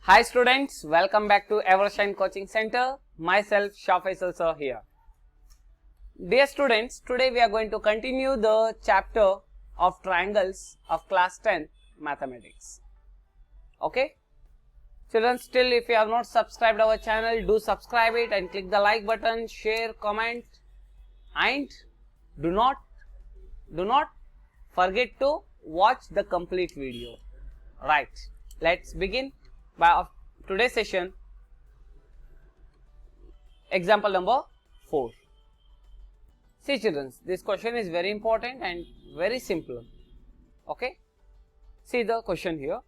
Hi students, welcome back to Evershine Coaching Center. Myself Shah Faisal sir here. Dear students, today we are going to continue the chapter of triangles of class 10 mathematics. Okay? Children, still if you have not subscribed our channel, do subscribe it and click the like button, share, comment, and do not forget to watch the complete video. Right, let's begin by today's session. Example number 4. See children, this question is very important and very simple. Okay, see the question here.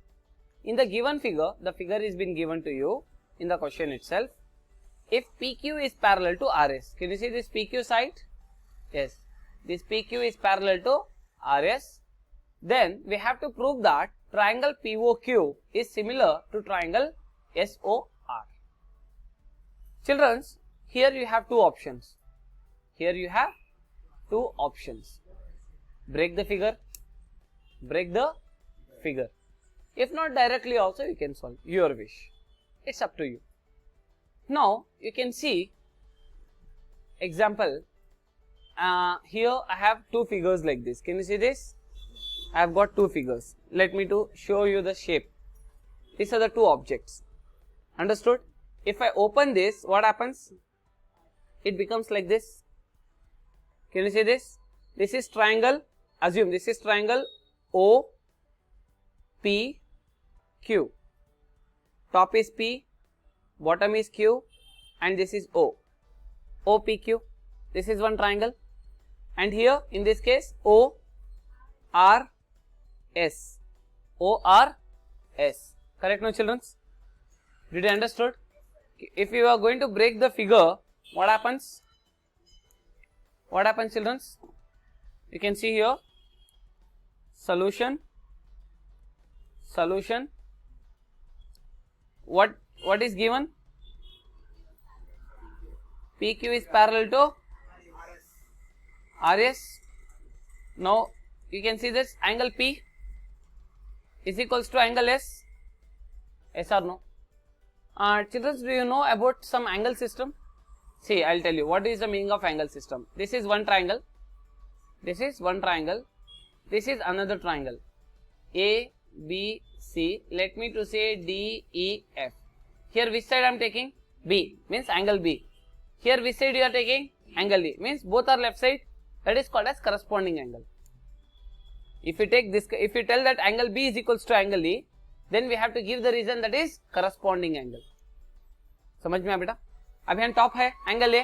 In the given figure, the figure is been given to you in the question itself. If PQ is parallel to RS, can you see this PQ side? Yes, this PQ is parallel to RS. Then we have to prove that triangle POQ is similar to triangle SOR. Children, here you have two options. Here you have two options. Break the figure. Break the figure. If not directly also you can solve, your wish. It's up to you. Now you can see example. Here I have two figures like this. Can you see this? I have got two figures. Let me to show you the shape. These are the two objects. Understood? If I open this, what happens? It becomes like this. Can you see this? This is triangle. Assume this is triangle O P Q. Top is P, bottom is Q, and this is O. O P Q. This is one triangle. And here in this case O R S. O R S. Correct now children? Did you understood? If you are going to break the figure, what happens? What happens children? You can see here solution. What is given? PQ is parallel to RS. Now you can see this angle P is equals to angle S. Yes or no? Children, do you know about some angle system? See, I will tell you what is the meaning of angle system. This is one triangle. This is one triangle. This is another triangle. A, B, C. Let me to say D, E, F. Here which side I am taking? B, means angle B. Here which side you are taking? Angle D, means both are left side. That is called as corresponding angle. If you take this, if you tell that angle B is equals to angle D, then we have to give the reason that is corresponding angle. समझ में आया बेटा? अभी हम top है angle A,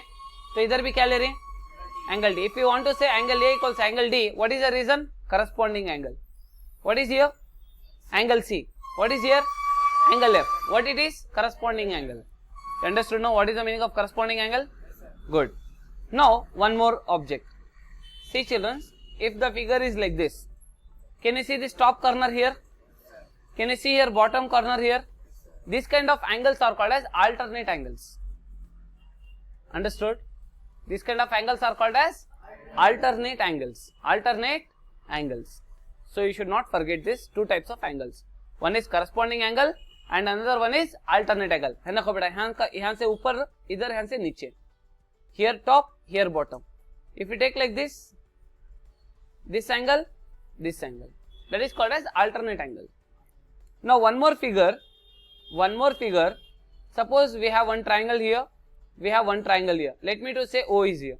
तो इधर भी क्या ले रहे हैं? Angle D. If you want to say angle A equals angle D, what is the reason? Corresponding angle. What is here? Angle C. What is here? Angle F. What it is? Corresponding angle. You understood now what is the meaning of corresponding angle? Good. Now one more object. See children, if the figure is like this, can you see this top corner here? Can you see here bottom corner here? This kind of angles are called as alternate angles. Understood? This kind of angles are called as alternate angles. Alternate angles. So you should not forget this two types of angles. One is corresponding angle and another one is alternate angle. है ना बेटा? यहाँ से ऊपर, इधर यहाँ से नीचे. Here top, here bottom. If you take like this angle, this angle. That is called as alternate angle. Now one more figure. Suppose we have one triangle here. We have one triangle here. Let me to say O is here.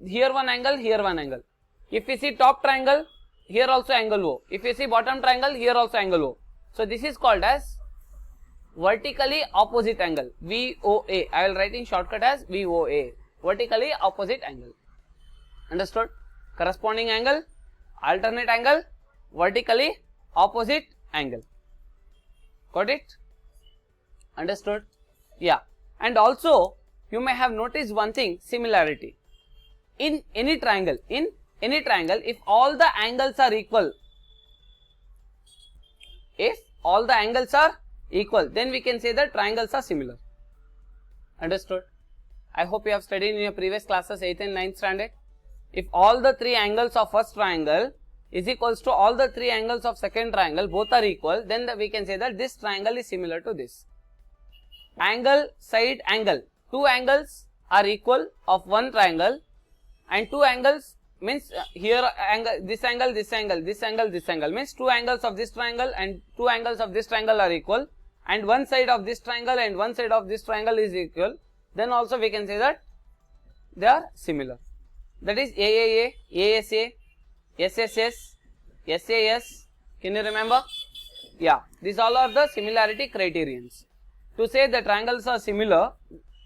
Here one angle, here one angle. If you see top triangle, here also angle O. If you see bottom triangle, here also angle O. So this is called as vertically opposite angle, VOA. I will write in shortcut as VOA. Vertically opposite angle. Understood? Corresponding angle, alternate angle, vertically opposite angle. Got it? Understood? Yeah. And also you may have noticed one thing, similarity. In any triangle, if all the angles are equal, then we can say that triangles are similar. Understood? I hope you have studied in your previous classes 8th and 9th standard. If all the three angles of first triangle is equals to all the three angles of second triangle, both are equal, then we can say that this triangle is similar to this. Angle, side, angle. Two angles are equal of one triangle, and two angles means here angle, this angle, this angle, this angle, this angle, means two angles of this triangle and two angles of this triangle are equal, and one side of this triangle and one side of this triangle is equal, then also we can say that they are similar. That is AAA, ASA, SSS, SAS. Can you remember? Yeah, these all are the similarity criterions. To say the triangles are similar,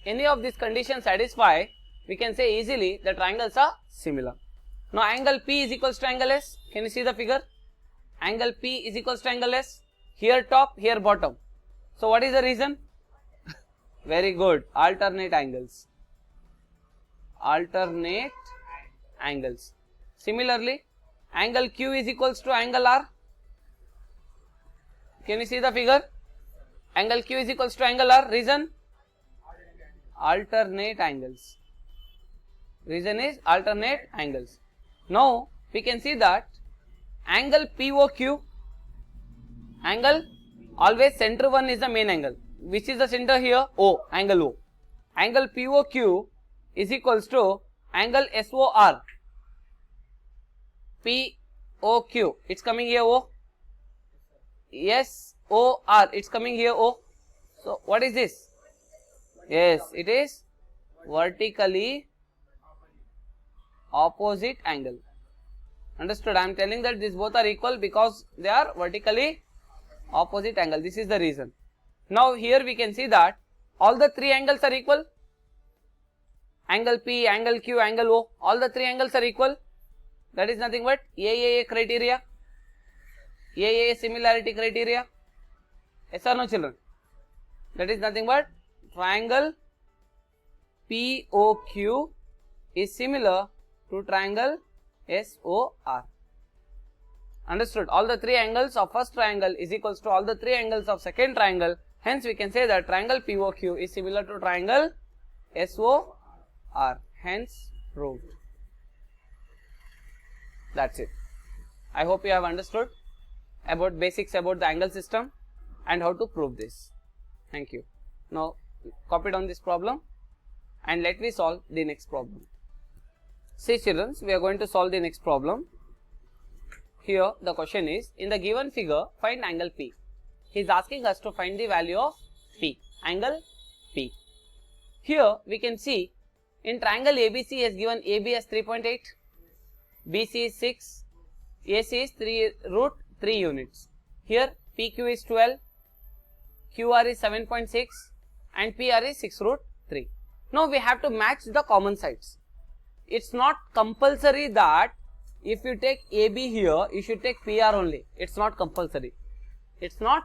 any of these conditions satisfy, we can say easily the triangles are similar. Now angle P is equals to angle S. Can you see the figure? Angle P is equals to angle S. Here top, here bottom. So what is the reason? Very good. Alternate angles. Alternate angles. Similarly, angle Q is equals to angle R. Can you see the figure? Angle Q is equals to angle R. Reason? Alternate angles. Reason is alternate angles. Now we can see that angle POQ, angle always center one is the main angle. Which is the center here? O, angle O. Angle POQ is equals to angle SOR. POQ, it's coming here O. SOR, it's coming here O. So what is this? Yes, it is vertically opposite angle. Understood? I am telling that these both are equal because they are vertically opposite angle. This is the reason. Now here we can see that all the three angles are equal. Angle P, angle Q, angle O, all the three angles are equal. That is nothing but AAA criteria. AAA similarity criteria. Yes or no, children? That is nothing but triangle POQ is similar to triangle SOR. Understood? All the three angles of first triangle is equals to all the three angles of second triangle. Hence we can say that triangle POQ is similar to triangle SOR. Hence proved. That's it. I hope you have understood about basics about the angle system and how to prove this. Thank you. Now copy down this problem and let me solve the next problem. See children, we are going to solve the next problem. Here the question is, in the given figure find angle P. He is asking us to find the value of P, angle P. Here we can see in triangle ABC is given AB as 3.8, BC is 6, AC is 3 units. Here PQ is 12, QR is 7.6 and PR is 6√3. Now we have to match the common sides. It's not compulsory that if you take AB here, you should take PR only. It's not compulsory. It's not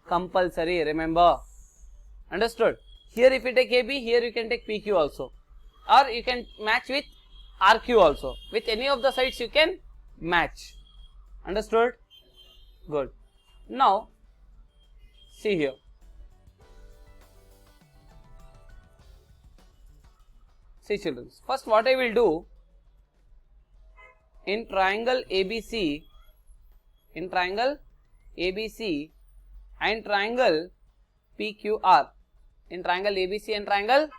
compulsory, remember. Understood? Here if you take AB, here you can take PQ also. Or you can match with RQ also. With any of the sides you can match. Understood? Good. Now, see here. See children, first what I will do, in triangle ABC and triangle PQR, in triangle ABC and triangle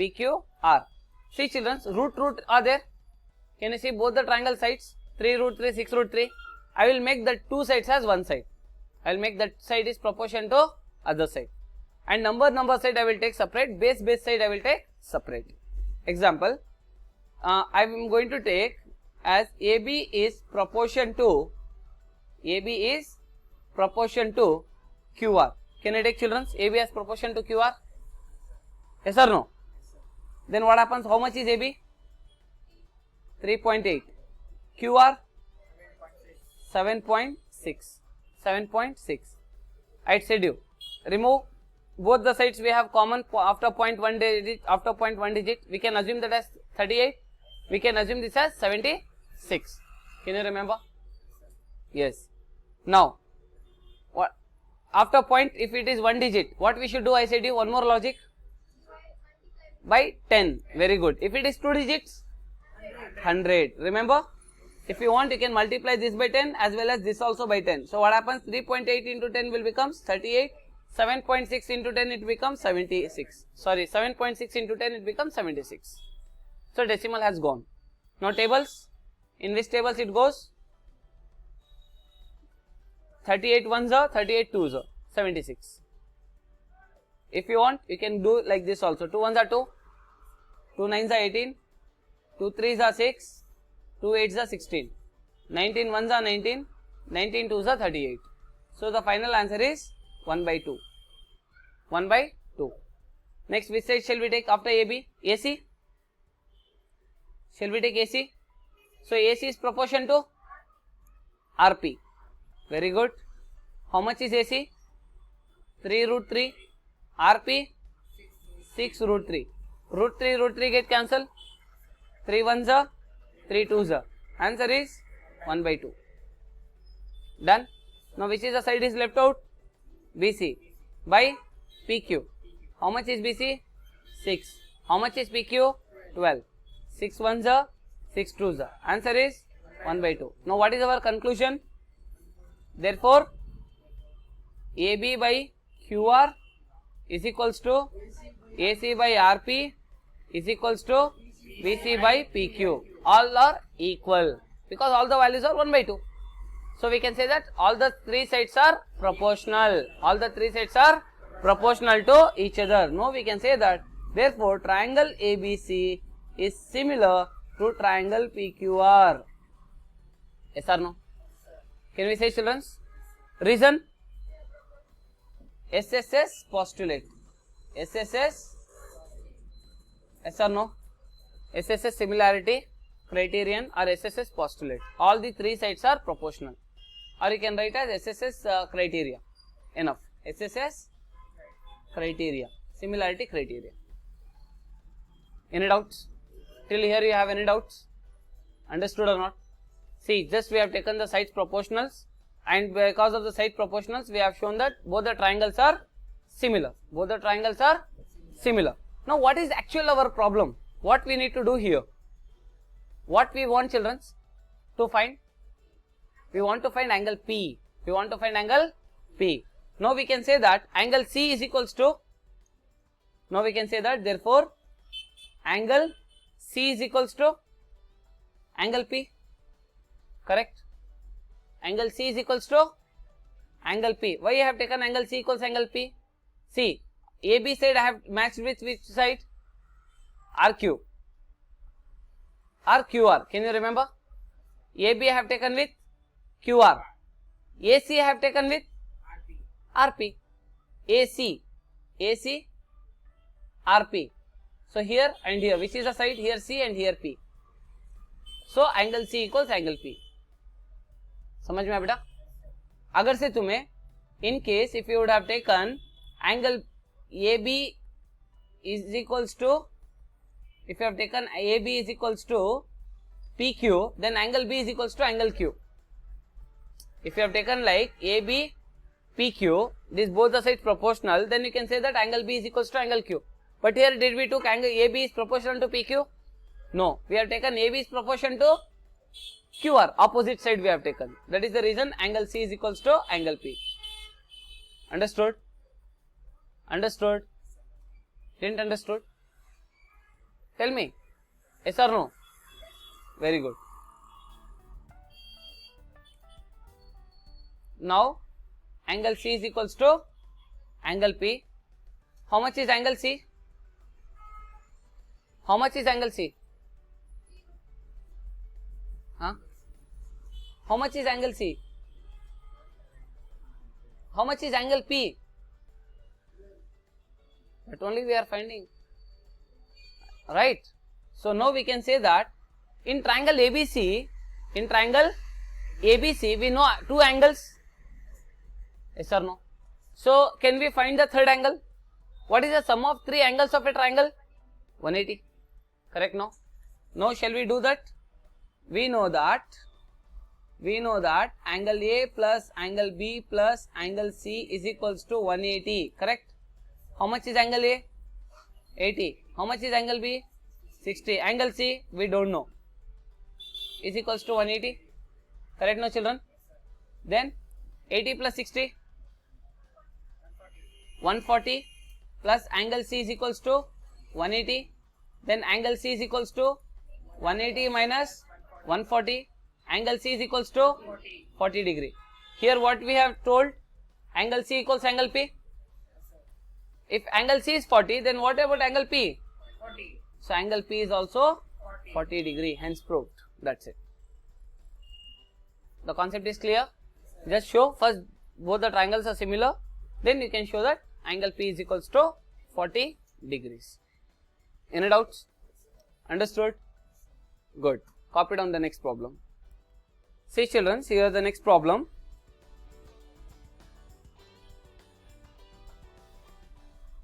PQR. See children, root are there. Can you see both the triangle sides? 3√3, 6√3. I will make the two sides as one side. I will make that side is proportion to other side. And number side I will take separate, base side I will take separate. Example, I am going to take as AB is proportion to QR. Can I take children AB as proportion to QR? Yes or no? Then what happens? How much is AB? 3.8. QR? 7.6. I said you remove both the sides we have common after 0.1 digit. After 0.1 digit, we can assume that as 38. We can assume this as 76. Can you remember? Yes. Now, what after point, if it is 1 digit, what we should do? I said you one more logic. By 10. Very good. If it is 2 digits, 100. Remember? If you want, you can multiply this by 10 as well as this also by 10. So what happens? 3.8 into 10 will become 38. 7.6 into 10 it becomes 76. Sorry, 7.6 into 10 it becomes 76. So decimal has gone. Now tables. In which tables it goes? 38 ones are 38 twos are 76. If you want, you can do like this also. 2 ones are 2, 2 nines are 18, 2 threes are 6, 2 eights are 16, 19 ones are 19, 19 twos are 38. So the final answer is 1 by 2. 1 by 2. Next, which side shall we take after AB? AC. Shall we take AC? So AC is proportion to RP. Very good. How much is AC? 3 root 3. RP 6 root 3. Root 3 get cancelled. 3 ones are 3 twos are. Answer is 1 by 2. Done. Now which is the side is left out? BC by PQ. How much is BC? 6. How much is PQ? 12. 6 ones are 6 twos are. Answer is 1 by 2. Now what is our conclusion? Therefore, AB by QR is equals to AC by RP is equals to BC by PQ. All are equal because all the values are 1 by 2. So we can say that all the three sides are proportional. All the three sides are proportional to each other. No, we can say that. Therefore, triangle ABC is similar to triangle PQR. Yes or no? Can we say, children? Reason? SSS postulate. SSS. Yes or no? SSS similarity criterion or SSS postulate. All the three sides are proportional. Or you can write as SSS criteria. Enough. SSS criteria. Similarity criteria. Any doubts? Till here you have any doubts? Understood or not? See, just we have taken the sides proportionals, and because of the side proportionals we have shown that both the triangles are similar. Both the triangles are similar. Now what is actually our problem? What we need to do here? What we want, children, to find? We want to find angle P. We want to find angle P. Now we can say that angle C is equals to, now we can say that therefore angle C is equals to angle P. Correct? Angle C is equals to angle P. Why I have taken angle C equals angle P? See, AB side I have matched with which side? RQ. RQR. Can you remember? AB I have taken with QR. AC I have taken with RP. AC. AC. RP. So here and here, which is the side? Here C and here P. So angle C equals angle P. समझ में आया बेटा? अगर से तुम्हें in case if you would have taken angle AB is equals to, if you have taken AB is equals to PQ, then angle B is equals to angle Q. If you have taken like AB, PQ, this both the sides proportional, then you can say that angle B is equals to angle Q. But here did we took angle AB is proportional to PQ? No, we have taken AB is proportional to QR, opposite side we have taken. That is the reason angle C is equals to angle P. Understood? Understood? Didn't understood? Tell me, yes or no? Very good. Now, angle C is equals to angle P. How much is angle C? How much is angle C? Huh? How much is angle C? How much is angle P? That only we are finding. Right? So now we can say that in triangle ABC, we know two angles. Yes or no? So can we find the third angle? What is the sum of three angles of a triangle? 180. Correct? No? Now shall we do that? We know that angle A plus angle B plus angle C is equals to 180. Correct? How much is angle A? 80. How much is angle B? 60. Angle C we don't know. is equals to 180. Correct, no children? Then 80 plus 60, 140 plus angle C is equals to 180. Then angle C is equals to 180 minus 140. Angle C is equals to 40 degree. Here what we have told, angle C equals angle P. If angle C is 40, then what about angle P? 40. So angle P is also 40 degree, hence proved. That's it. The concept is clear. Just show first both the triangles are similar, then you can show that angle P is equals to 40 degrees. Any doubts? Understood? Good. Copy down the next problem. See children, here the next problem.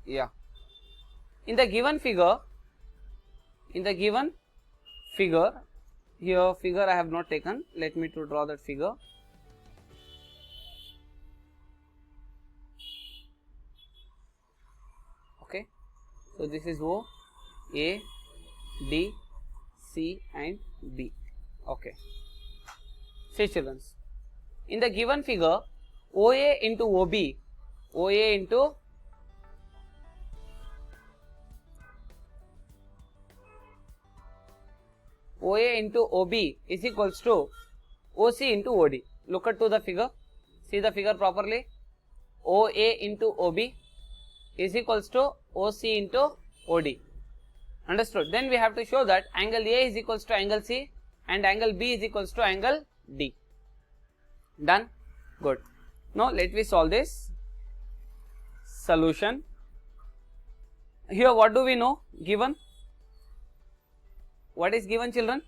Yeah. In the given figure, here figure I have not taken. Let me to draw that figure. Okay. So this is O, A, D, C and B. Okay. See children, in the given figure, OA into OB, OA into OB is equals to OC into OD. Look at to the figure, see the figure properly. OA into OB is equals to OC into OD. Understood? Then we have to show that angle A is equals to angle C and angle B is equals to angle D. Done? Good. Now let me solve this. Solution. Here what do we know? Given. What is given, children?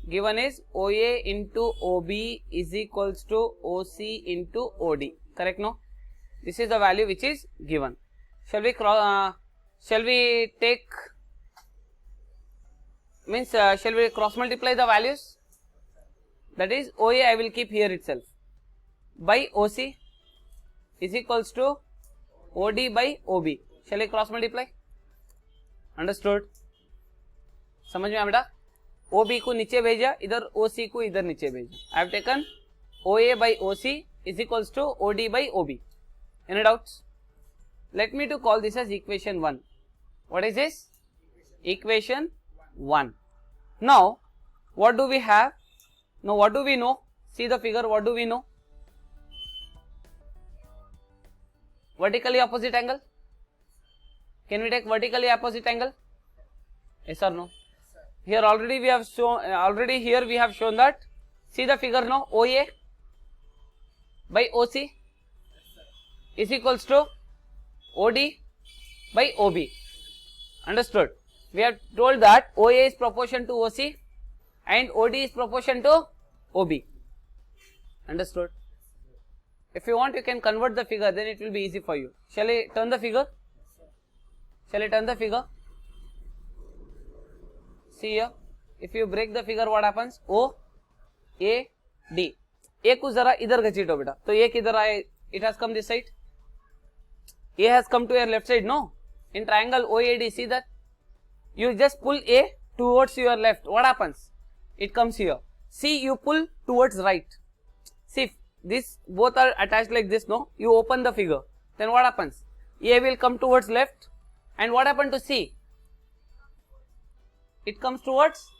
Given is OA into OB is equals to OC into OD. Correct, no? This is the value which is given. Shall we take, means shall we cross multiply the values? That is OA I will keep here itself by OC is equals to OD by OB. Shall I cross multiply? Understood? समझ में आया बेटा? OB को नीचे भेजा, इधर OC को इधर नीचे भेजा. I have taken OA by OC is equals to OD by OB. Any doubts? Let me to call this as equation 1. What is this? Equation 1. Now, what do we have? Now, what do we know? See the figure, what do we know? Vertically opposite angle. Can we take vertically opposite angle? Yes or no? Here already we have shown, here we have shown that. See the figure now, OA by OC is equals to OD by OB. Understood? We have told that OA is proportion to OC and OD is proportion to OB. Understood? If you want, you can convert the figure, then it will be easy for you. Shall I turn the figure? Shall I turn the figure? See here, if you break the figure, what happens? O, A, D. A को जरा इधर घसीटो बेटा, तो A किधर आए? It has come this side. A has come to your left side, no? In triangle OAD, see that? You just pull A towards your left. What happens? It comes here. See, you pull towards right. See, this both are attached like this, no? You open the figure. Then what happens? A will come towards left. And what happened to C? It comes towards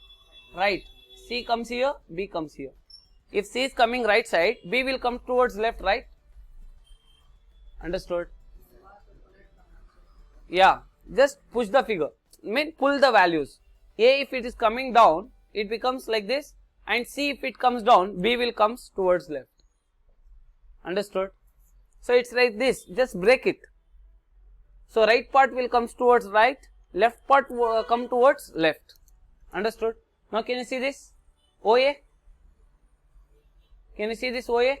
right. C comes here, B comes here. If C is coming right side, B will come towards left, right? Understood? Yeah, just push the figure. Mean pull the values. A if it is coming down, it becomes like this, and C if it comes down, B will comes towards left. Understood? So it's like this, just break it. So right part will comes towards right, left part will come towards left. Understood? Now can you see this? OA? Can you see this OA?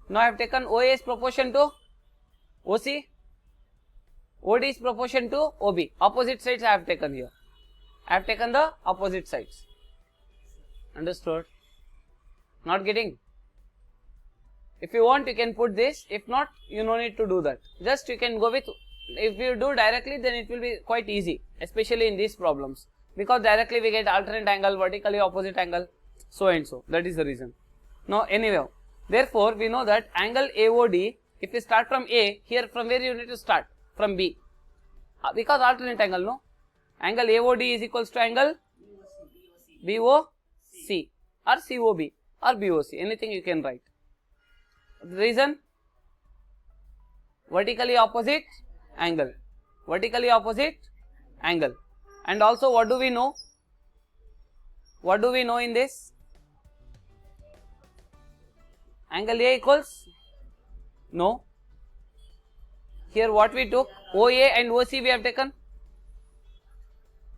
Now I have taken OA is proportion to OC. OD is proportion to OB. Opposite sides I have taken here. I have taken the opposite sides. Understood? Not getting? If you want, you can put this. If not, you no need to do that. Just you can go with, if you do directly, then it will be quite easy, especially in these problems. Because directly we get alternate angle, vertically opposite angle, so and so. That is the reason. Now anyway, therefore we know that angle AOD, if we start from A, here from where you need to start? From B. Because alternate angle, no? Angle AOD is equals to angle BOC or COB or BOC, anything you can write. The reason? Vertically opposite angle. Vertically opposite angle. And also what do we know? What do we know in this? Angle A equals? No. Here what we took? OA and OC we have taken?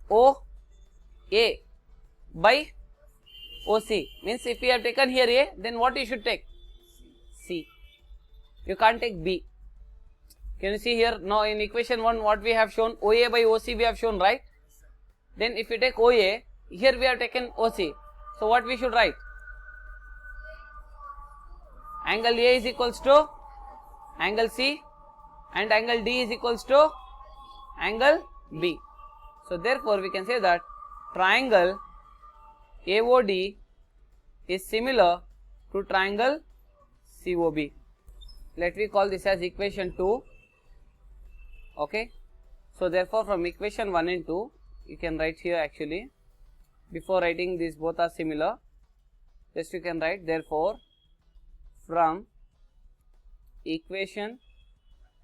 OA by OC. Means if we have taken here A, then what you should take? C. You can't take B. Can you see here? Now in equation 1 what we have shown? OA by OC we have shown, right? Then if we take OA, here we have taken OC. So what we should write? Angle A is equals to angle C and angle D is equals to angle B. So therefore we can say that triangle AOD is similar to triangle COB. Let me call this as equation 2. Okay. So therefore from equation 1 and 2 you can write here actually, before writing these both are similar, just you can write therefore from equation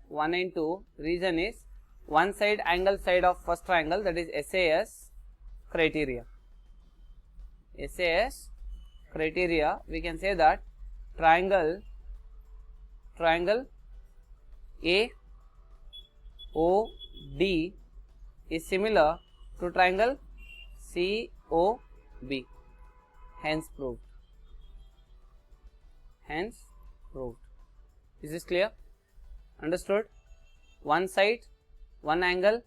1 and 2, reason is one side angle side of first triangle, that is SAS criteria. SAS criteria, we can say that triangle AOD is similar to triangle COB. Hence proved. Hence proved. Is this clear? Understood? One side, one angle.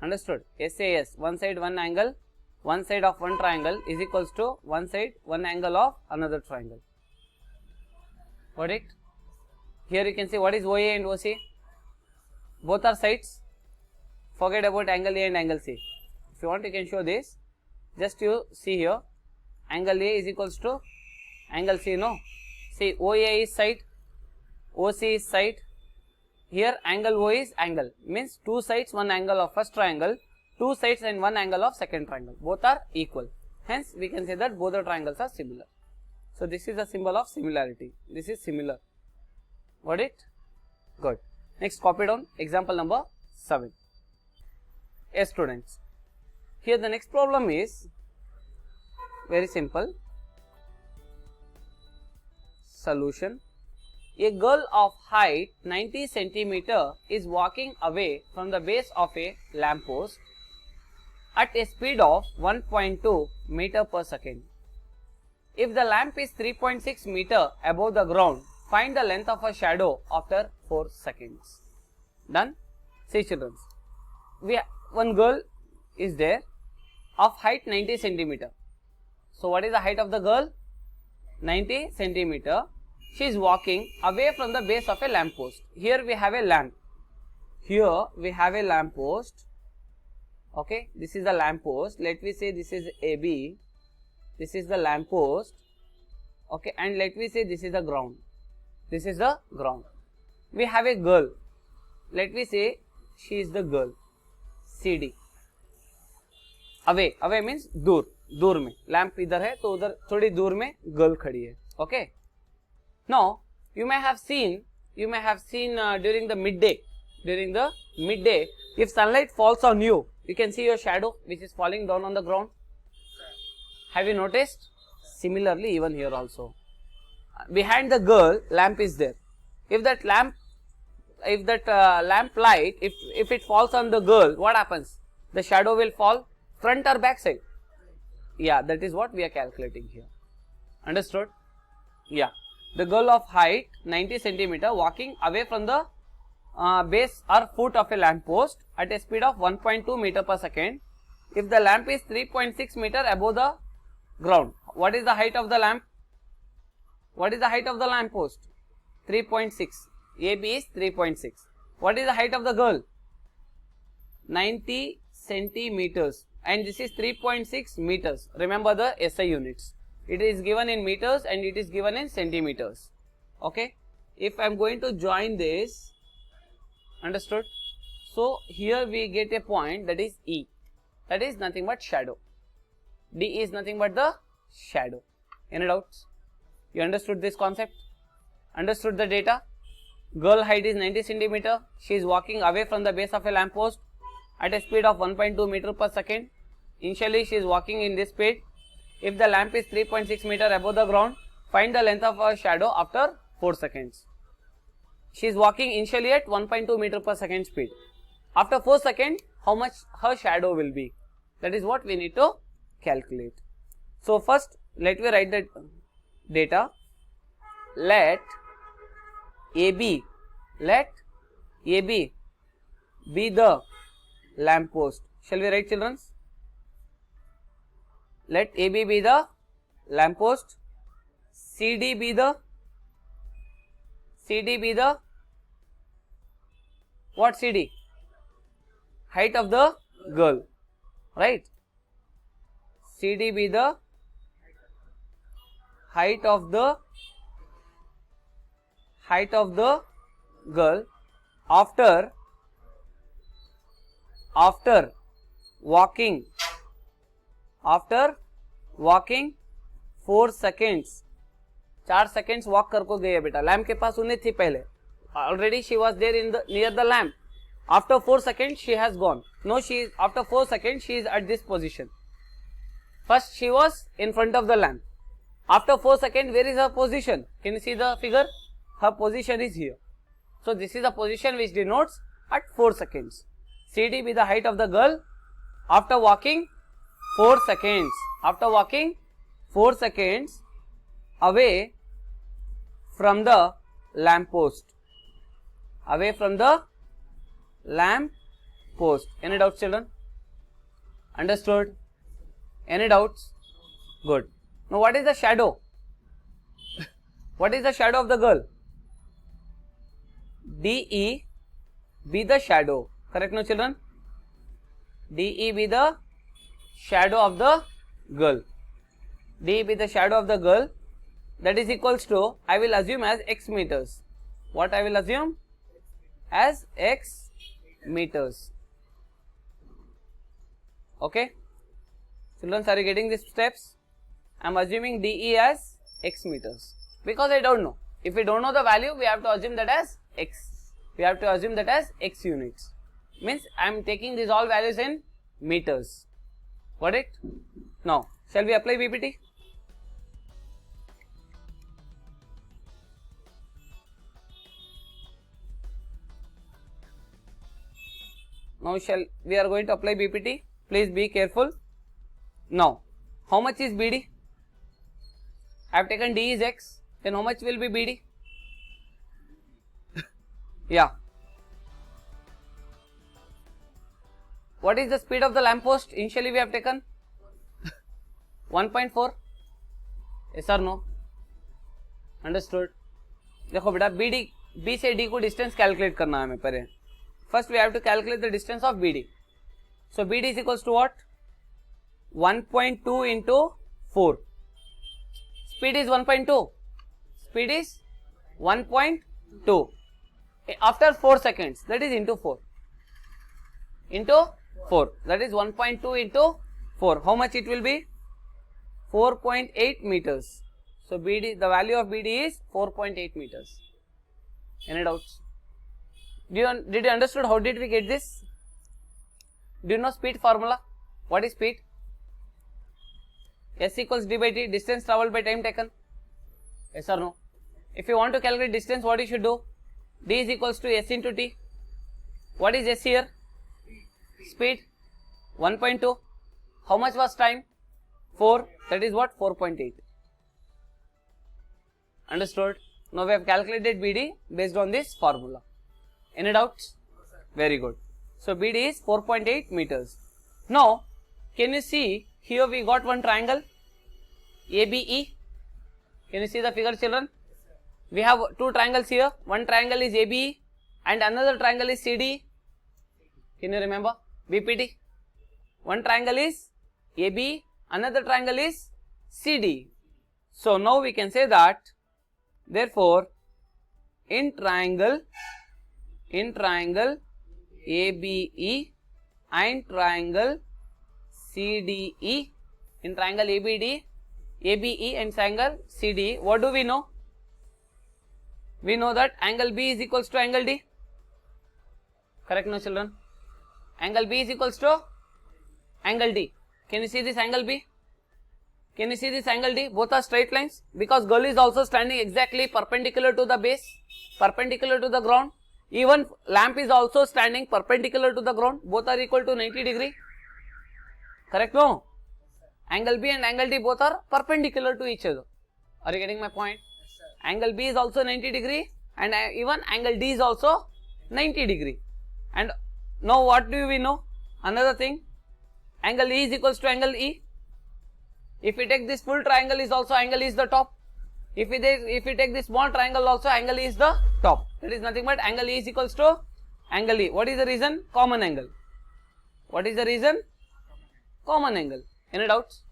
Understood? SAS, one side, one angle. One side of one triangle is equals to one side, one angle of another triangle. Got it? Here you can see what is OA and OC. Both are sides. Forget about angle A and angle C. If you want, you can show this. Just you see here, angle A is equals to angle C, no? See, OA is side, OC is side. Here angle O is angle, means two sides, one angle of first triangle, two sides and one angle of second triangle. Both are equal. Hence, we can say that both the triangles are similar. So this is a symbol of similarity. This is similar. Got it? Good. Next, copy down example number 7. Yes, students. Here the next problem is very simple. Solution. A girl of height 90 cm is walking away from the base of a lamppost at a speed of 1.2 meter per second. If the lamp is 3.6 meter above the ground, find the length of a shadow after 4 seconds. Done? See children, one girl is there of height 90 centimeter. So what is the height of the girl? 90 centimeter. She is walking away from the base of a lamp post. Here we have a lamp. Here we have a lamp post. Okay, this is the lamp post. Let me say this is AB. This is the lamp post. Okay, and let me say this is the ground. This is the ground. We have a girl. Let me say she is the girl. CD. Away. Away means दूर. दूर में. Lamp इधर है तो उधर थोड़ी दूर में girl खड़ी है. Okay. Now you may have seen during the midday, if sunlight falls on you, you can see your shadow which is falling down on the ground. Have you noticed? Similarly, even here also, behind the girl, lamp is there. If that lamp light, if it falls on the girl, what happens? The shadow will fall front or back side? Yeah, that is what we are calculating here. Understood? Yeah. The girl of height 90 centimeter walking away from the base or foot of a lamp post at a speed of 1.2 meter per second. If the lamp is 3.6 meter above the ground, what is the height of the lamp? What is the height of the lamp post? 3.6. AB is 3.6. What is the height of the girl? 90 centimeters and this is 3.6 meters. Remember the SI units. It is given in meters and it is given in centimeters. Okay. If I am going to join this, understood? So here we get a point, that is E. That is nothing but shadow. D is nothing but the shadow. Any doubts? You understood this concept? Understood the data? Girl height is 90 centimeter. She is walking away from the base of a lamp post at a speed of 1.2 meter per second. Initially she is walking in this speed. If the lamp is 3.6 meter above the ground, find the length of her shadow after 4 seconds. She is walking initially at 1.2 meter per second speed. After 4 seconds, how much her shadow will be? That is what we need to calculate. So first, let me write the data. Let AB be the lamp post. Shall we write, children? Let AB be the lamp post. CD be the what? CD? Height of the girl, right? CD be the height of the girl after walking 4 seconds. 4 seconds walk करको गई है बेटा, lamp के पास उन्हें थी पहले. Already she was there in the near the lamp. After 4 seconds she has gone. No, after 4 seconds she is at this position. First she was in front of the lamp. After 4 seconds, where is her position? Can you see the figure? Her position is here. So this is the position which denotes at 4 seconds. CD be the height of the girl after walking 4 seconds. After walking 4 seconds away from the lamp post. Away from the lamp post. Any doubts, children? Understood? Any doubts? Good. Now what is the shadow? What is the shadow of the girl? DE be the shadow. Correct, no, children? DE be the shadow of the girl. DE be the shadow of the girl. That is equals to, I will assume as x meters. What I will assume? As x meters. Okay? Children, are you getting these steps? I am assuming DE as x meters. Because I don't know. If we don't know the value, we have to assume that as x. We have to assume that as x units. Means I am taking these all values in meters. Got it? Now, shall we apply BPT? Now we are going to apply BPT. Please be careful. Now, how much is BD? I have taken D is x. Then how much will be BD? Yeah. What is the speed of the lamp post? Initially we have taken 1.4. Yes or no? Understood? देखो बेटा B से D को distance calculate करना है हमें पहले. First we have to calculate the distance of BD. So BD is equals to what? 1.2 into 4. Speed is 1.2. Speed is 1.2. After 4 seconds, that is into 4. Into 4. That is 1.2 into 4. How much it will be? 4.8 meters. So BD, the value of BD is 4.8 meters. Any doubts? Did you understood how did we get this? Do you know speed formula? What is speed? S equals D by T, distance travelled by time taken. Yes or no? If you want to calculate distance, what you should do? D is equals to S into T. What is S here? Speed 1.2. How much was time? 4. That is what? 4.8. Understood? Now we have calculated BD based on this formula. Any doubts? Very good. So BD is 4.8 meters. Now, can you see here we got one triangle ABE. Can you see the figure, children? We have two triangles here. One triangle is ABE and another triangle is CD. Can you remember? BPT. One triangle is AB, another triangle is CD. So now we can say that, therefore, in triangle ABE and triangle CDE, in triangle ABE and triangle CDE, what do we know? We know that angle B is equals to angle D. Correct, no children? Angle B is equals to angle D. Can you see this angle B? Can you see this angle D? Both are straight lines, because girl is also standing exactly perpendicular to the base, perpendicular to the ground. Even lamp is also standing perpendicular to the ground. Both are equal to 90 degree. Correct, no? Angle B and angle D both are perpendicular to each other. Are you getting my point? Yes, sir. Angle B is also 90 degree and even angle D is also 90 degree. And now what do we know? Another thing, angle E is equals to angle E. If we take this full triangle, is also angle E is the top. If we take this small triangle also, angle E is the top. That is nothing but angle E is equals to angle E. What is the reason? Common angle. What is the reason? Common angle. Any doubts?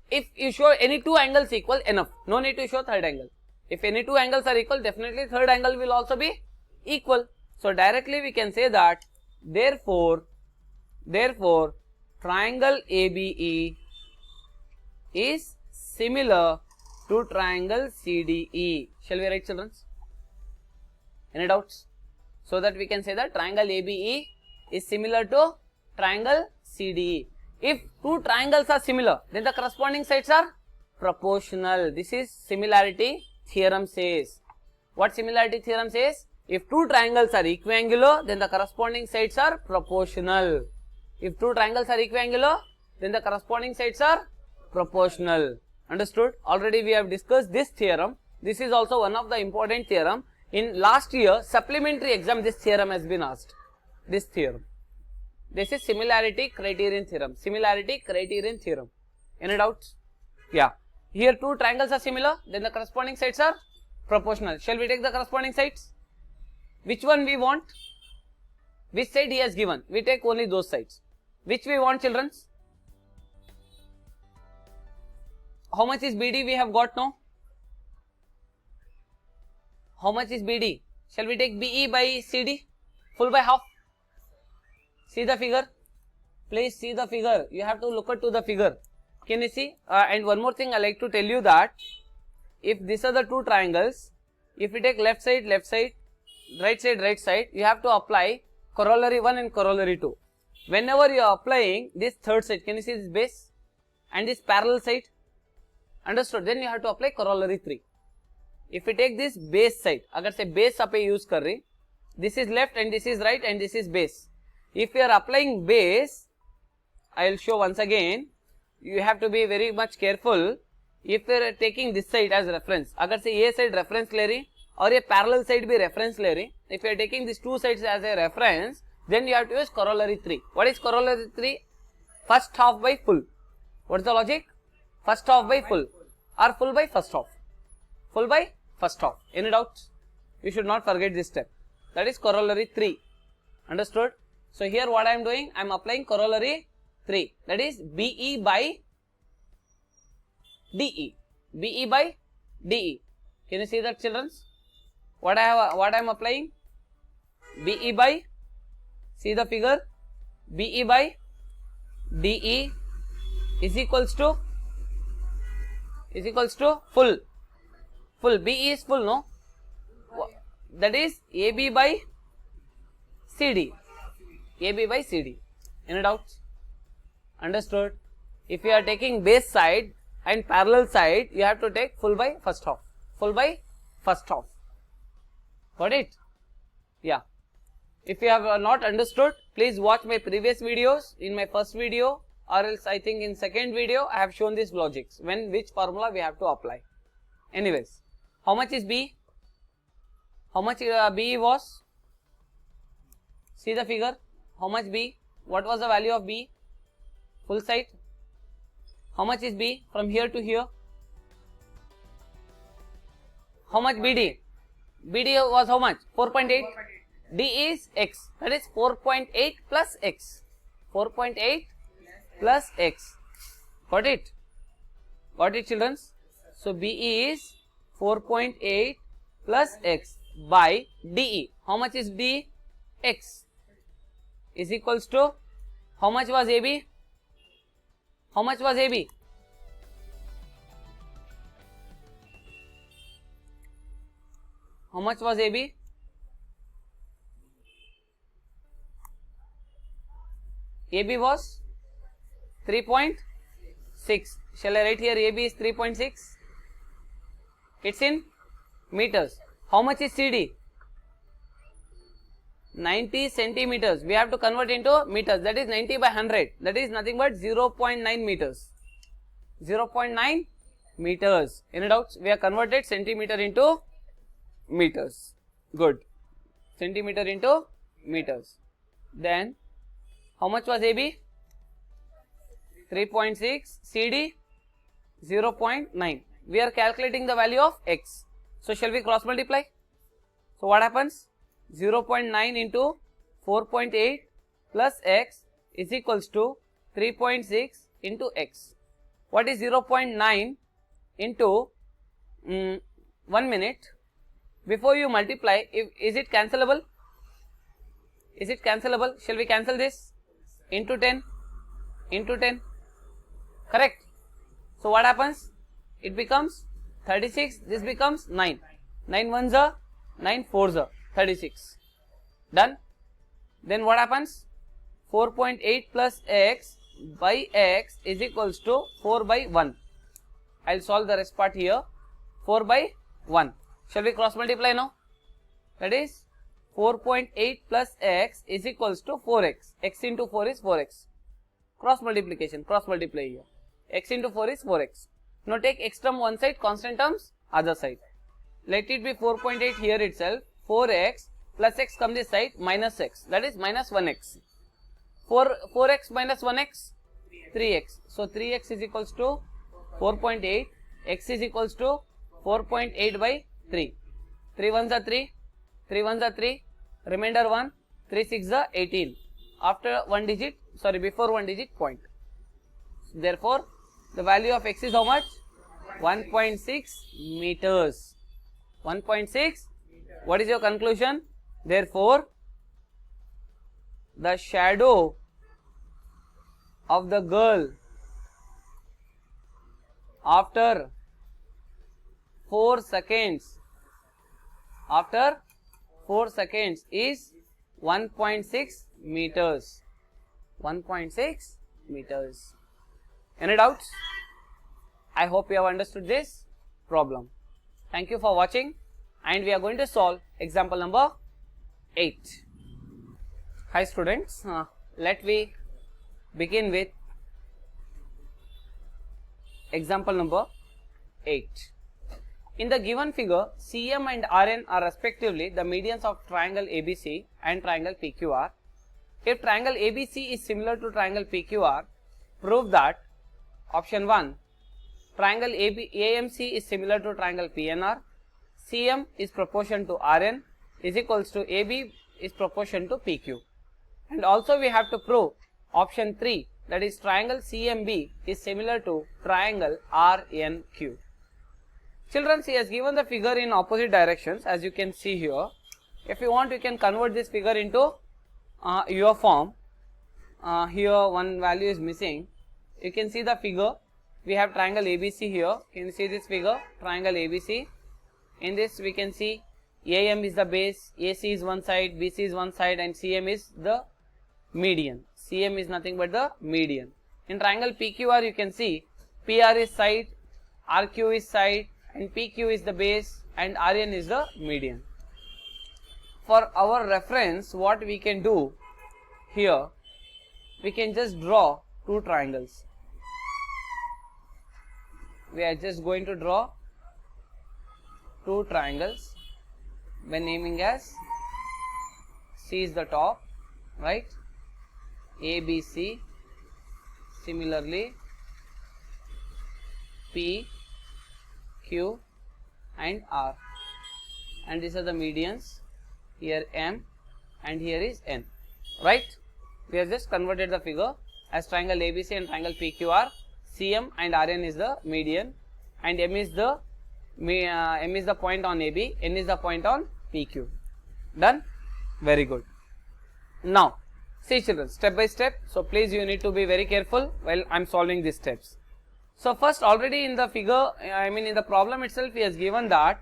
If you show any two angles equal, enough. No need to show third angle. If any two angles are equal, definitely third angle will also be equal. So directly we can say that, therefore triangle ABE is similar to triangle CDE. Shall we write, children? Any doubts? So that we can say that triangle ABE is similar to triangle CDE. If two triangles are similar, then the corresponding sides are proportional. This is similarity theorem says. What similarity theorem says? If two triangles are equiangular, then the corresponding sides are proportional. If two triangles are equiangular, then the corresponding sides are proportional. Understood? Already we have discussed this theorem. This is also one of the important theorem. In last year supplementary exam, this theorem has been asked. This theorem. This is similarity criterion theorem. Similarity criterion theorem. Any doubts? Yeah. Here two triangles are similar, then the corresponding sides are proportional. Shall we take the corresponding sides? Which one we want? Which side he has given? We take only those sides. Which we want, children? How much is BD we have got now? How much is BD? Shall we take BE by CD? Full by half? See the figure? Please see the figure. You have to look at to the figure. Can you see? And one more thing I like to tell you that, if these are the two triangles, if we take left side, right side, you have to apply corollary 1 and corollary 2. Whenever you are applying this third side, can you see this base and this parallel side? Understood? Then you have to apply corollary 3. If we take this base side, agar se base ape use kar rahe, this is left and this is right and this is base. If you are applying base, I will show once again. You have to be very much careful. If you are taking this side as reference, agar se ye side reference le rahi और ये parallel side भी reference ले रही, if you are taking these two sides as a reference, then you have to use corollary 3. What is corollary 3? First half by full. What is the logic? First half by full or full by first half. Full by first half. Any doubts? You should not forget this step. That is corollary 3. Understood? So here what I am doing? I am applying corollary 3. That is BE by DE. BE by DE. Can you see that, children? What I am applying? BE by, see the figure, BE by DE is equals to full. BE is full, no? That is AB by CD. AB by CD. Any doubts? Understood? If you are taking base side and parallel side, you have to take full by first half. Full by first half. Got it? Yeah. If you have not understood, please watch my previous videos. In my first video or else I think in second video, I have shown these logics. Which formula we have to apply. Anyways, how much is B? How much B was? See the figure. How much B? What was the value of B? Full side. How much is B from here to here? How much BD? BD was how much? 4.8. D is X. That is 4.8 plus X. 4.8 plus x. Got it? Got it, children? So BE is 4.8 plus x by DE. How much is DE? X is equals to, how much was AB? How much was AB? How much was AB? AB was 3.6. Shall I write here AB is 3.6? It's in meters. How much is CD? 90 centimeters. We have to convert into meters. That is 90 by 100. That is nothing but 0.9 meters. 0.9 meters. Any doubts? We have converted centimeter into meters. Good. Centimeter into meters. Then how much was AB? 3.6. CD 0.9. We are calculating the value of x. So shall we cross multiply? So what happens? 0.9 into 4.8 plus x is equals to 3.6 into x. What is 0.9 into 1 minute? Before you multiply, is it cancelable? Is it cancelable? Shall we cancel this? Into 10, into 10, correct? So what happens? It becomes 36, this becomes 9. 9 ones are 9 fours are 36. Done? Then what happens? 4.8 plus x by x is equals to 4 by 1. I will solve the rest part here. 4 by 1. Shall we cross multiply now? That is 4.8 plus x is equals to 4x. X into 4 is 4x. Cross multiplication, cross multiply here. X into 4 is 4x. Now take x term one side, constant terms other side. Let it be 4.8 here itself. 4x plus x come this side, minus x. That is minus 1x. 4x minus 1x, 3x. So 3x is equals to 4.8. X is equals to 4.8 by 3. 3 ones are 3. 3 ones are 3. Remainder 1. 3 6 are 18. After one digit, sorry, before one digit point. Therefore, the value of x is how much? 1.6 meters. 1.6. What is your conclusion? Therefore, the shadow of the girl after 4 seconds is 1.6 meters. 1.6 meters. Any doubts? I hope you have understood this problem. Thank you for watching, and we are going to solve example number 8. Hi students, let me begin with example number 8. In the given figure, CM and RN are respectively the medians of triangle ABC and triangle PQR. If triangle ABC is similar to triangle PQR, prove that option 1, triangle AMC is similar to triangle PNR, CM is proportion to RN is equals to AB is proportion to PQ. And also we have to prove option 3, that is triangle CMB is similar to triangle RNQ. Children, he has given the figure in opposite directions, as you can see here. If you want, you can convert this figure into your form. Here one value is missing. You can see the figure. We have triangle ABC here. Can you see this figure? Triangle ABC. In this we can see AM is the base, AC is one side, BC is one side, and CM is the median. CM is nothing but the median. In triangle PQR you can see PR is side, RQ is side, and PQ is the base, and RN is the median. For our reference, what we can do here, we can just draw two triangles. We are just going to draw two triangles by naming as C is the top, right? ABC, similarly P, Q and R, and these are the medians. Here M and here is N, right? We have just converted the figure as triangle ABC and triangle PQR. CM and RN is the median, and M is the point on AB, N is the point on PQ. Done? Very good. Now, see children, step by step. So please you need to be very careful while I am solving these steps. So first, already in the figure, in the problem itself, he has given that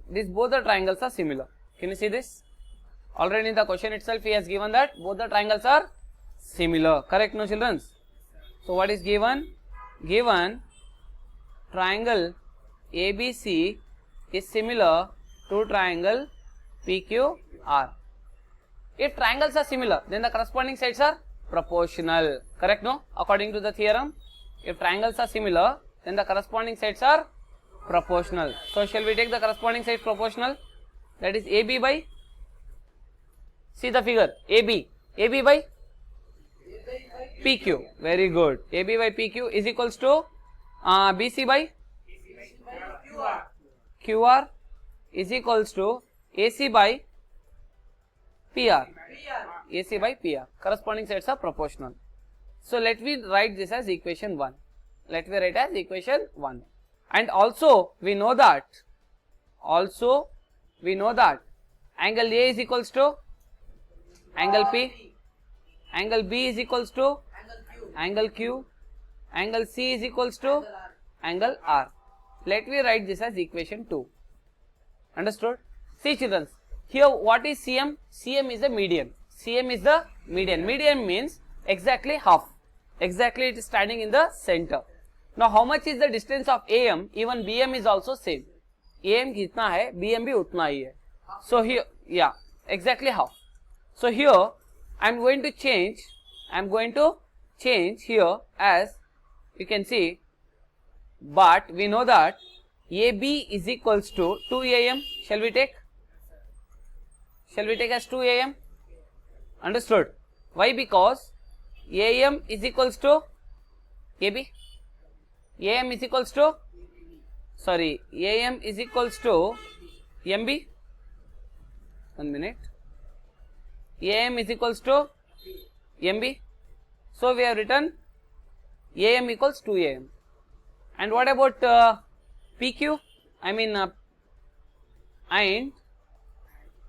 both the triangles are similar. Can you see this? Already in the question itself, he has given that both the triangles are similar. Correct, no children? So what is given? Given triangle ABC is similar to triangle PQR. If triangles are similar, then the corresponding sides are proportional. Correct, no? According to the theorem, if triangles are similar, then the corresponding sides are proportional. So shall we take the corresponding sides proportional? That is AB by, see the figure, AB by PQ. Very good. AB by PQ is equals to BC by QR is equals to AC by PR. AC by PR. Corresponding sides are proportional. So let me write this as equation 1. Let me write as equation 1. And also we know that angle A is equals to angle P, angle B is equals to angle Q, angle C is equals to angle R. Let me write this as equation 2. Understood? See children, here what is CM? CM is the median. CM is the median. Median means exactly half. Exactly it is standing in the center. Now how much is the distance of AM? Even BM is also same. AM kitna hai, BM bhi utna hi hai. So here, yeah, exactly half. So here I am going to change here as you can see, but we know that AB is equals to 2 AM. Shall we take as 2 AM? Understood? Why? Because AM is equals to AB. AM is equals to MB. 1 minute. AM is equals to MB. So we have written AM equals 2 AM. And what about PQ? And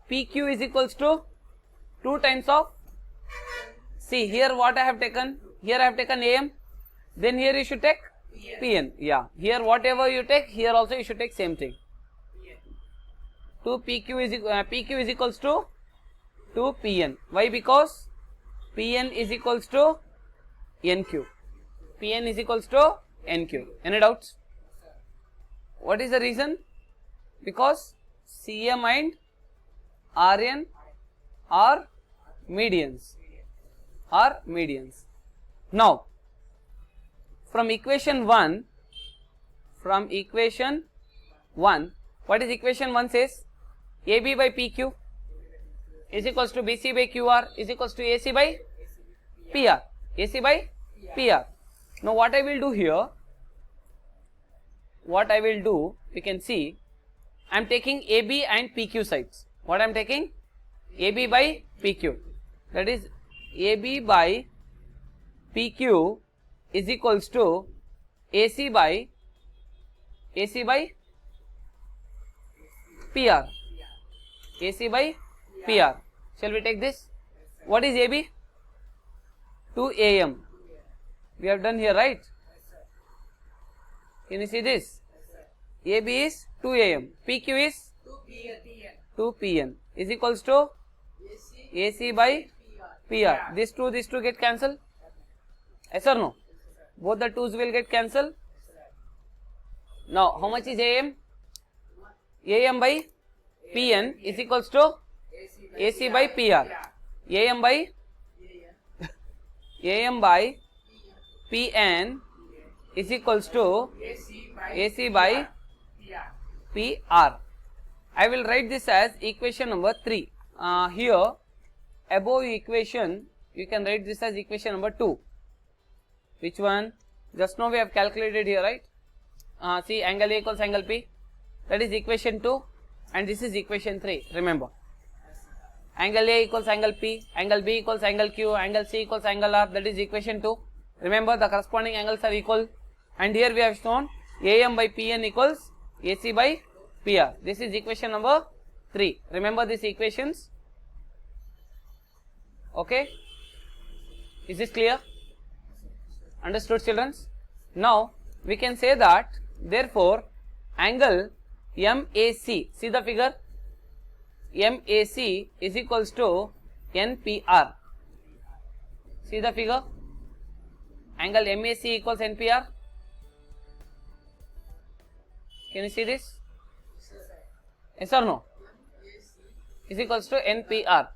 PQ is equals to 2 times of, see here what I have taken, here I have taken AM, then here you should take PN. Yeah, here whatever you take, here also you should take same thing. 2 PQ is equals to 2 PN. Why? Because PN is equals to NQ. PN is equals to NQ. Any doubts? What is the reason? Because CM and RN are medians. Now, from equation 1, what is equation 1 says? AB by PQ is equals to BC by QR is equals to AC by PR. AC by PR. Now what I will do here, you can see, I am taking AB and PQ sides. What I am taking? AB by PQ. That is AB by PQ is equals to AC by PR. AC by PR. Shall we take this? What is AB? 2 AM. We have done here, right? Can you see this? AB is 2 AM. PQ is 2 PN is equals to AC by PR. These two get cancelled. Yes or no? Both the 2's will get cancelled. Now how much is AM? AM by PN is equals to AC by PR. AM by PN is equals to AC by PR. I will write this as equation number 3. Here above equation you can write this as equation number 2. Which one? Just now we have calculated here, right? See, angle A equals angle P. That is equation 2 and this is equation 3. Remember. angle A equals angle P, angle B equals angle Q, angle C equals angle R, that is equation 2. Remember the corresponding angles are equal, and here we have shown AM by PN equals AC by PR. This is equation number 3. Remember these equations. Okay, is this clear? Understood, children? Now we can say that therefore angle MAC, see the figure, MAC is equals to NPR. See the figure, angle MAC equals NPR. Can you see this? Yes or no? Is equals to NPR.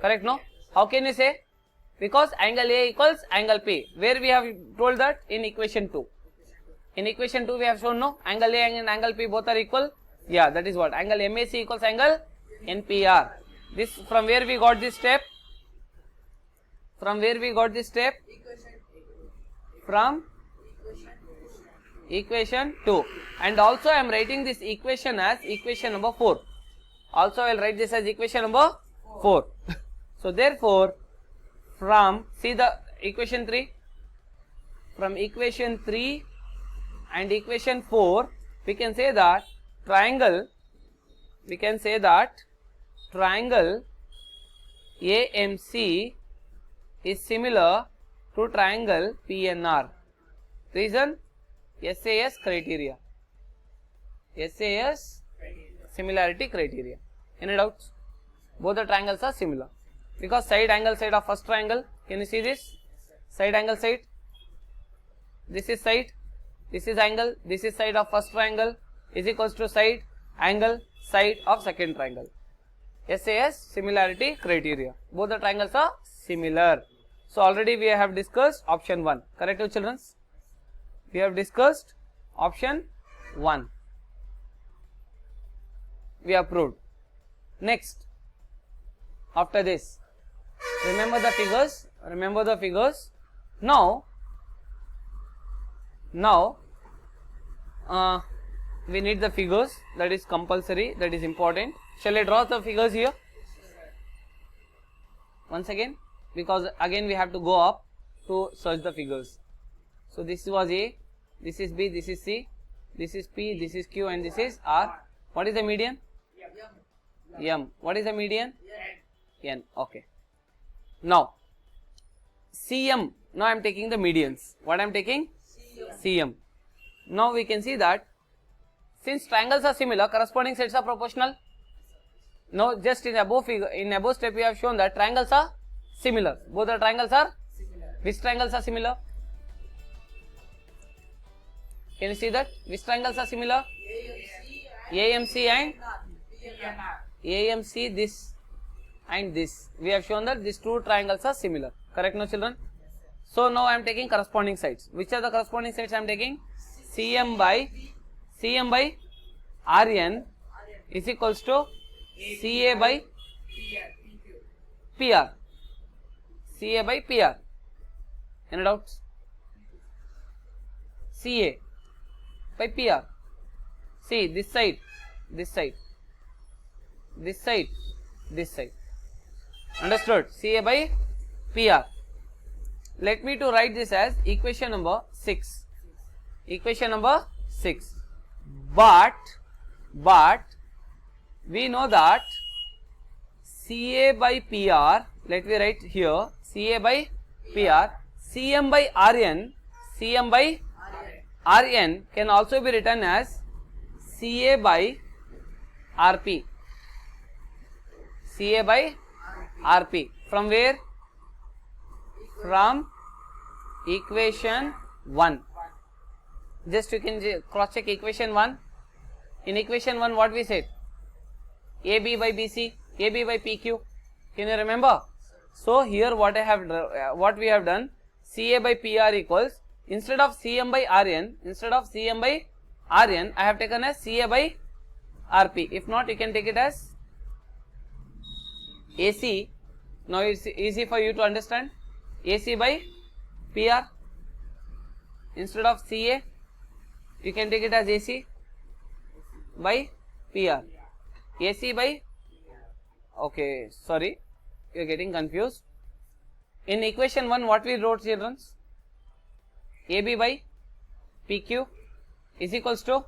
Correct, no? How can you say? Because angle A equals angle P. Where we have told that? In equation 2. In equation 2 we have shown, no? Angle A and angle P both are equal. Yeah, that is what. Angle MAC equals angle NPR. This, from where we got this step? From where we got this step? From equation 2. And also I am writing this equation as equation number 4. Also I will write this as equation number 4. So therefore, from, see the equation 3, from equation 3 and equation 4, we can say that triangle, AMC is similar to triangle PNR. Reason? SAS criteria. SAS similarity criteria. Any doubts? Both the triangles are similar. Because side angle side of first triangle, can you see this? Side angle side, this is side, this is angle, this is side of first triangle is equals to side angle side of second triangle. SAS similarity criteria. Both the triangles are similar. So already we have discussed option 1. Correct, children? We have discussed option 1. We have proved. Next, after this, remember the figures. Now we need the figures. That is compulsory, that is important. Shall I draw the figures here once again, because again we have to go up to search the figures. So this was A, this is B, this is C, this is P, this is Q, and this is R. What is the median? M. What is the median? N. Okay. Now CM. Now I am taking the medians. What I am taking? CM. Now we can see that since triangles are similar, corresponding sets are proportional. Now just in above figure, in above step we have shown that triangles are similar. Both the triangles are similar. Which triangles are similar? Can you see that? Which triangles are similar? AMC and AMC, this and this. We have shown that these two triangles are similar. Correct, no children? So now I am taking corresponding sides. Which are the corresponding sides I am taking? CM by RN is equals to CA by PR. CA by PR. Any doubts? CA by PR. See this side, this side, this side, this side. Understood? CA by PR. Let me to write this as equation number 6. Equation number 6. But we know that CA by PR, let me write here, CA by PR, CM by RN can also be written as CA by RP. CA by RP. From where? From equation 1. Just you can cross check equation 1. In equation 1 what we said? AB by BC, AB by PQ. Can you remember? So here what we have done, CA by PR equals, instead of CM by RN, I have taken as CA by RP. If not, you can take it as AC. Now it's easy for you to understand. AC by PR. Instead of CA, you can take it as AC by PR. AC by Okay, sorry, you are getting confused. In equation 1, what we wrote, children? AB by PQ is equals to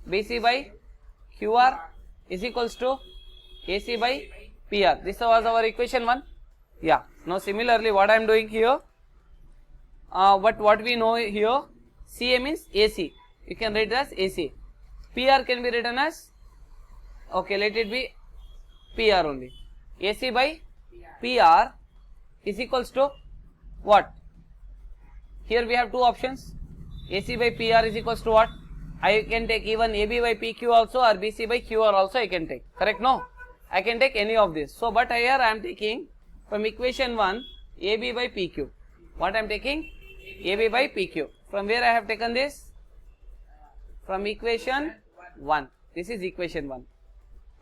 BC by QR is equals to AC by PR. This was our equation 1. Yeah. Now similarly, what I am doing here, what we know here, CA means AC. You can write it as AC. PR can be written as, okay, let it be PR only. AC by PR is equals to what? Here we have two options. AC by PR is equals to what? I can take even AB by PQ also or BC by QR also I can take. Correct? No? I can take any of this. So, but here I am taking from equation 1 AB by PQ. What I am taking? AB by PQ. From where I have taken this? From equation 1. This is equation 1.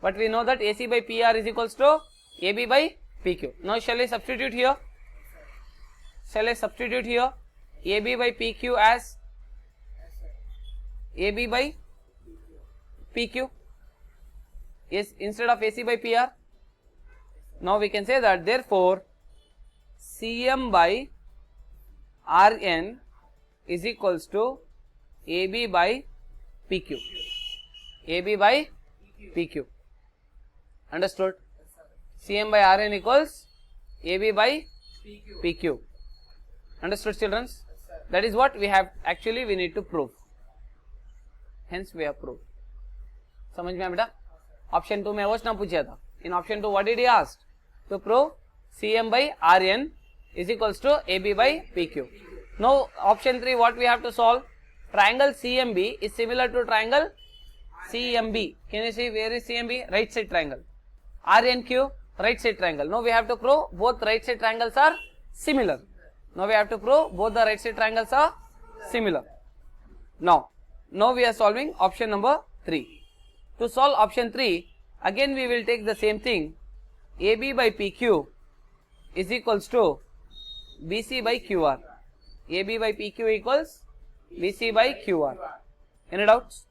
But we know that AC by PR is equals to AB by PQ. Now, shall I substitute here? Shall I substitute here? AB by PQ as AB by PQ, yes, instead of AC by PR. Now we can say that therefore CM by RN is equals to AB by PQ. AB by PQ. Understood? CM by RN equals AB by PQ. Understood, children? That is what we have actually we need to prove. Hence we have proved. समझ में बेटा? Option 2 में वो ना पूछा था. In option 2 what did he ask? To prove CM by RN is equals to AB by PQ. Now option 3 what we have to solve? Triangle CMB is similar to triangle CMB. Can you see where is CMB? Right side triangle. RNQ right side triangle. Now we have to prove both right side triangles are similar. Now we have to prove both the right side triangles are similar. Now we are solving option number 3. To solve option 3, again we will take the same thing. AB by PQ is equals to BC by QR. AB by PQ equals BC by QR. Any doubts?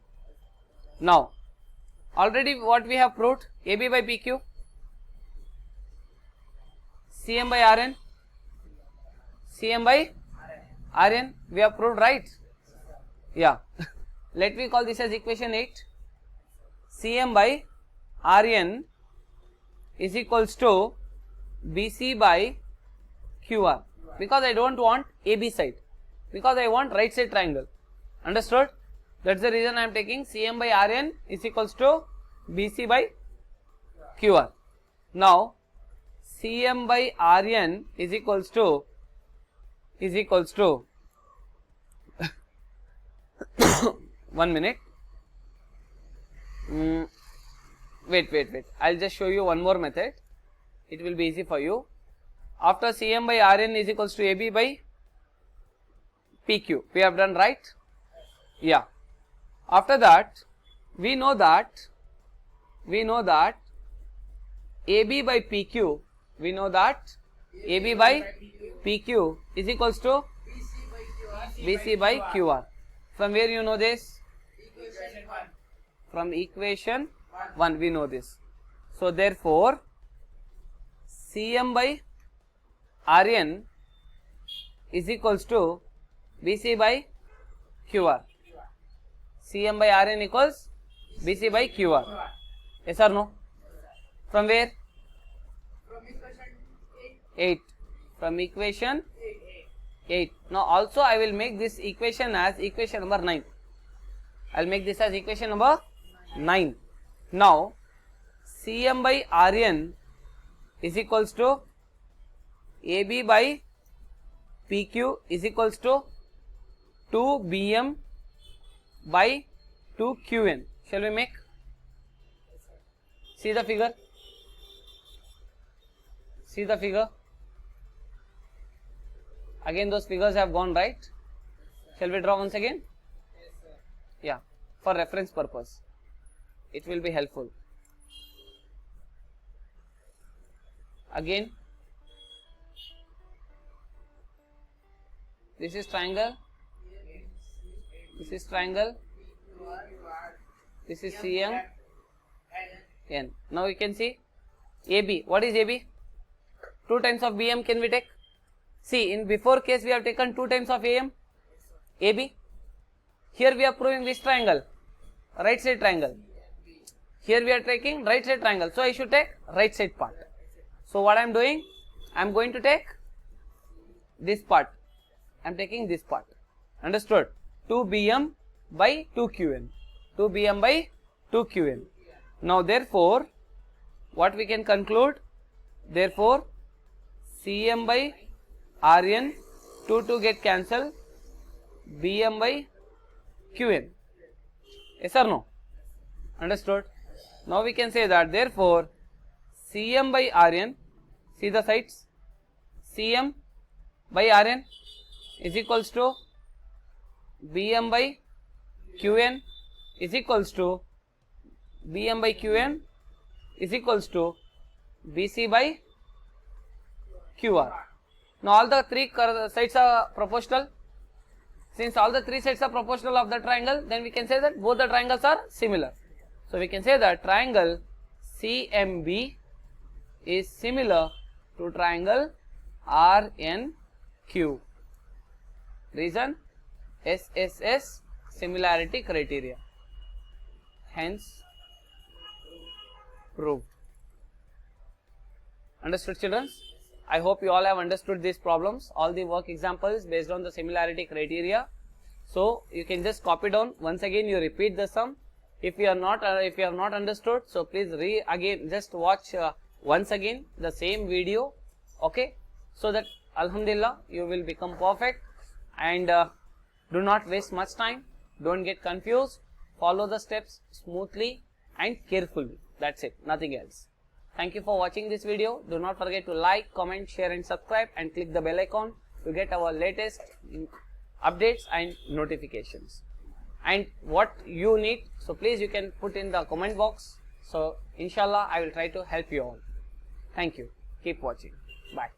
Now, already what we have proved, AB by PQ, CM by RN, CM by RN, we have proved, right? Yeah. Let me call this as equation 8. CM by RN is equals to BC by QR, because I don't want AB side, because I want right side triangle. Understood? That's the reason I am taking CM by RN is equals to BC by QR. Now CM by RN is equals to 1 minute. Wait. I'll just show you one more method. It will be easy for you. After CM by RN is equals to AB by PQ, we have done, right? Yeah. After that, we know that AB by PQ, we know that AB by PQ is equals to BC by QR. From where you know this? From equation 1 we know this. So therefore CM by RN is equals to BC by QR. CM by RN equals BC by QR. Yes or no? From where? From equation 8. From equation 8. Now also I will make this equation as equation number 9. I will make this as equation number 9. Now CM by RN is equals to AB by PQ is equals to 2BM by 2QN. Shall we make? See the figure? See the figure? Again those figures have gone, right? Shall we draw once again? Yes, sir. Yeah, for reference purpose. It will be helpful. Again, this is triangle, this is triangle, this is CM, N. Now you can see AB. What is AB? 2 times of BM can we take? See, in before case we have taken 2 times of AM, AB. Here we are proving this triangle, right side triangle. Here we are taking right side triangle. So I should take right side part. So what I am doing? I am going to take this part. I am taking this part. Understood? 2BM by 2QN. 2BM by 2QN. Now therefore, what we can conclude? Therefore, CM by RN, 2 get cancelled, BM by QN. Yes or no? Understood? Now we can say that therefore, CM by RN, see the sides, CM by RN is equals to BM by QN is equals to BM by QN is equals to BC by QR. Now all the 3 sides are proportional. Since all the 3 sides are proportional of the triangle, then we can say that both the triangles are similar. So we can say that triangle CMB is similar to triangle RNQ. Reason? SSS similarity criteria. Hence proved. Understood, children? I hope you all have understood these problems, all the work examples based on the similarity criteria. So you can just copy down. Once again you repeat the sum. If you have not understood, so please just watch once again the same video, okay, so that alhamdulillah you will become perfect. And do not waste much time, don't get confused, follow the steps smoothly and carefully. That's it, nothing else. Thank you for watching this video. Do not forget to like, comment, share and subscribe and click the bell icon to get our latest updates and notifications. And what you need, so please you can put in the comment box. So inshallah I will try to help you all. Thank you. Keep watching. Bye.